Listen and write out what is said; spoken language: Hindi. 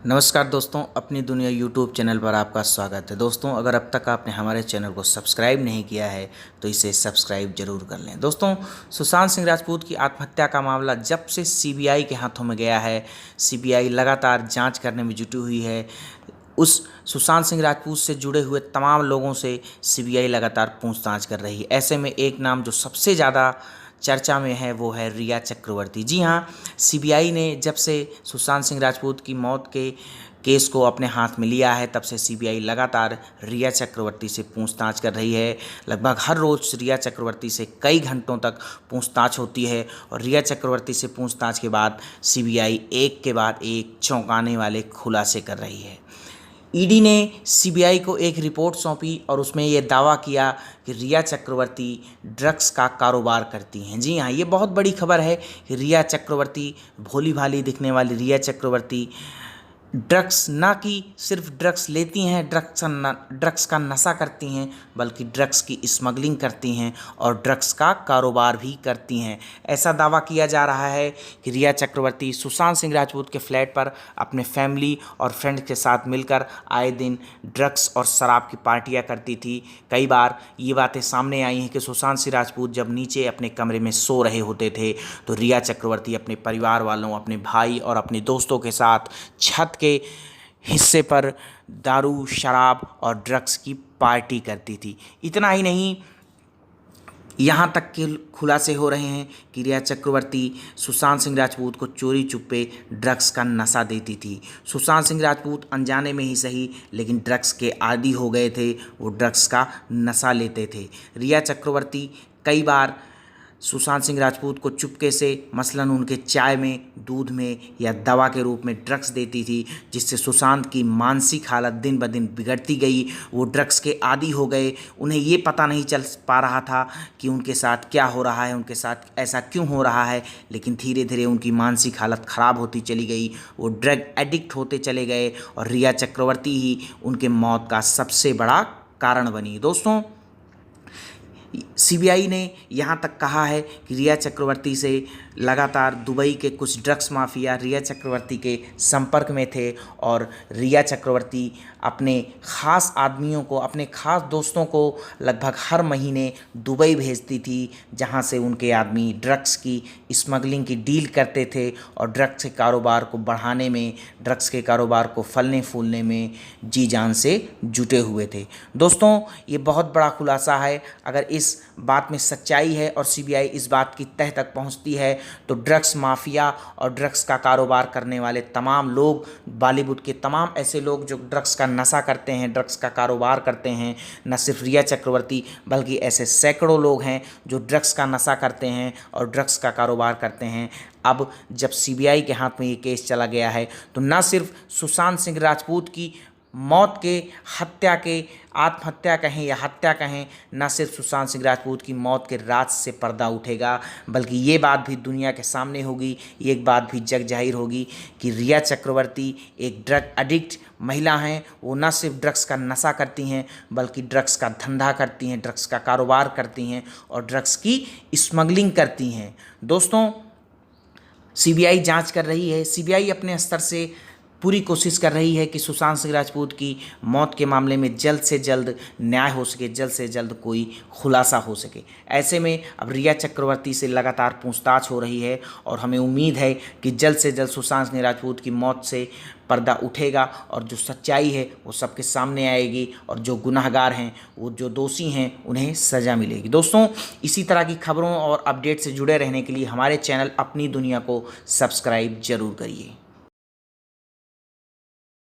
नमस्कार दोस्तों, अपनी दुनिया यूट्यूब चैनल पर आपका स्वागत है। दोस्तों, अगर अब तक आपने हमारे चैनल को सब्सक्राइब नहीं किया है तो इसे सब्सक्राइब जरूर कर लें। दोस्तों, सुशांत सिंह राजपूत की आत्महत्या का मामला जब से सीबीआई के हाथों में गया है, सीबीआई लगातार जांच करने में जुटी हुई है। उस सुशांत सिंह राजपूत से जुड़े हुए तमाम लोगों से सीबीआई लगातार पूछताछ कर रही है। ऐसे में एक नाम जो सबसे ज़्यादा चर्चा में है वो है रिया चक्रवर्ती। जी हाँ, सीबीआई ने जब से सुशांत सिंह राजपूत की मौत के केस को अपने हाथ में लिया है तब से सीबीआई लगातार रिया चक्रवर्ती से पूछताछ कर रही है। लगभग हर रोज़ रिया चक्रवर्ती से कई घंटों तक पूछताछ होती है और रिया चक्रवर्ती से पूछताछ के बाद सीबीआई एक के बाद एक चौंकाने वाले खुलासे कर रही है। ईडी ने सीबीआई को एक रिपोर्ट सौंपी और उसमें ये दावा किया कि रिया चक्रवर्ती ड्रग्स का कारोबार करती हैं। जी हाँ, ये बहुत बड़ी खबर है कि रिया चक्रवर्ती, भोली भाली दिखने वाली रिया चक्रवर्ती ड्रग्स ना कि सिर्फ ड्रग्स लेती हैं, ड्रग्स का नशा करती हैं, बल्कि ड्रग्स की स्मगलिंग करती हैं और ड्रग्स का कारोबार भी करती हैं। ऐसा दावा किया जा रहा है कि रिया चक्रवर्ती सुशांत सिंह राजपूत के फ्लैट पर अपने फैमिली और फ्रेंड्स के साथ मिलकर आए दिन ड्रग्स और शराब की पार्टियां करती थी। कई बार ये बातें सामने आई हैं कि सुशांत सिंह राजपूत जब नीचे अपने कमरे में सो रहे होते थे तो रिया चक्रवर्ती अपने परिवार वालों, अपने भाई और अपने दोस्तों के साथ छत के हिस्से पर दारू, शराब और ड्रग्स की पार्टी करती थी। इतना ही नहीं, यहाँ तक के खुलासे हो रहे हैं कि रिया चक्रवर्ती सुशांत सिंह राजपूत को चोरी चुप्पे ड्रग्स का नशा देती थी। सुशांत सिंह राजपूत अनजाने में ही सही लेकिन ड्रग्स के आदी हो गए थे, वो ड्रग्स का नशा लेते थे। रिया चक्रवर्ती कई बार सुशांत सिंह राजपूत को चुपके से मसलन उनके चाय में, दूध में या दवा के रूप में ड्रग्स देती थी, जिससे सुशांत की मानसिक हालत दिन ब दिन बिगड़ती गई। वो ड्रग्स के आदी हो गए। उन्हें ये पता नहीं चल पा रहा था कि उनके साथ क्या हो रहा है, उनके साथ ऐसा क्यों हो रहा है, लेकिन धीरे धीरे उनकी मानसिक हालत ख़राब होती चली गई। वो ड्रग एडिक्ट होते चले गए और रिया चक्रवर्ती ही उनके मौत का सबसे बड़ा कारण बनी। दोस्तों, सीबीआई ने यहाँ तक कहा है कि रिया चक्रवर्ती से लगातार दुबई के कुछ ड्रग्स माफिया रिया चक्रवर्ती के संपर्क में थे और रिया चक्रवर्ती अपने ख़ास आदमियों को, अपने ख़ास दोस्तों को लगभग हर महीने दुबई भेजती थी, जहाँ से उनके आदमी ड्रग्स की स्मगलिंग की डील करते थे और ड्रग्स के कारोबार को बढ़ाने में, ड्रग्स के कारोबार को फलने फूलने में जी जान से जुटे हुए थे। दोस्तों, ये बहुत बड़ा खुलासा है। अगर इस बात में सच्चाई है और सीबीआई इस बात की तह तक पहुंचती है तो ड्रग्स माफिया और ड्रग्स का कारोबार करने वाले तमाम लोग, बॉलीवुड के तमाम ऐसे लोग जो ड्रग्स का नशा करते हैं, ड्रग्स का कारोबार करते हैं, न सिर्फ रिया चक्रवर्ती बल्कि ऐसे सैकड़ों लोग हैं जो ड्रग्स का नशा करते हैं और ड्रग्स का कारोबार करते हैं। अब जब सीबीआई के हाथ में ये केस चला गया है तो न सिर्फ सुशांत सिंह राजपूत की मौत के, हत्या के, आत्महत्या कहें या हत्या कहें, न सिर्फ सुशांत सिंह राजपूत की मौत के राज से पर्दा उठेगा बल्कि ये बात भी दुनिया के सामने होगी, एक बात भी जग जाहिर होगी कि रिया चक्रवर्ती एक ड्रग एडिक्ट महिला हैं। वो न सिर्फ ड्रग्स का नशा करती हैं बल्कि ड्रग्स का धंधा करती हैं, ड्रग्स का कारोबार करती हैं और ड्रग्स की स्मगलिंग करती हैं। दोस्तों, सीबीआई जांच कर रही है। सीबीआई अपने स्तर से पूरी कोशिश कर रही है कि सुशांत सिंह राजपूत की मौत के मामले में जल्द से जल्द न्याय हो सके, जल्द से जल्द कोई खुलासा हो सके। ऐसे में अब रिया चक्रवर्ती से लगातार पूछताछ हो रही है और हमें उम्मीद है कि जल्द से जल्द सुशांत सिंह राजपूत की मौत से पर्दा उठेगा और जो सच्चाई है वो सबके सामने आएगी और जो गुनहगार हैं, वो जो दोषी हैं, उन्हें सज़ा मिलेगी। दोस्तों, इसी तरह की खबरों और अपडेट से जुड़े रहने के लिए हमारे चैनल अपनी दुनिया को सब्सक्राइब जरूर करिए।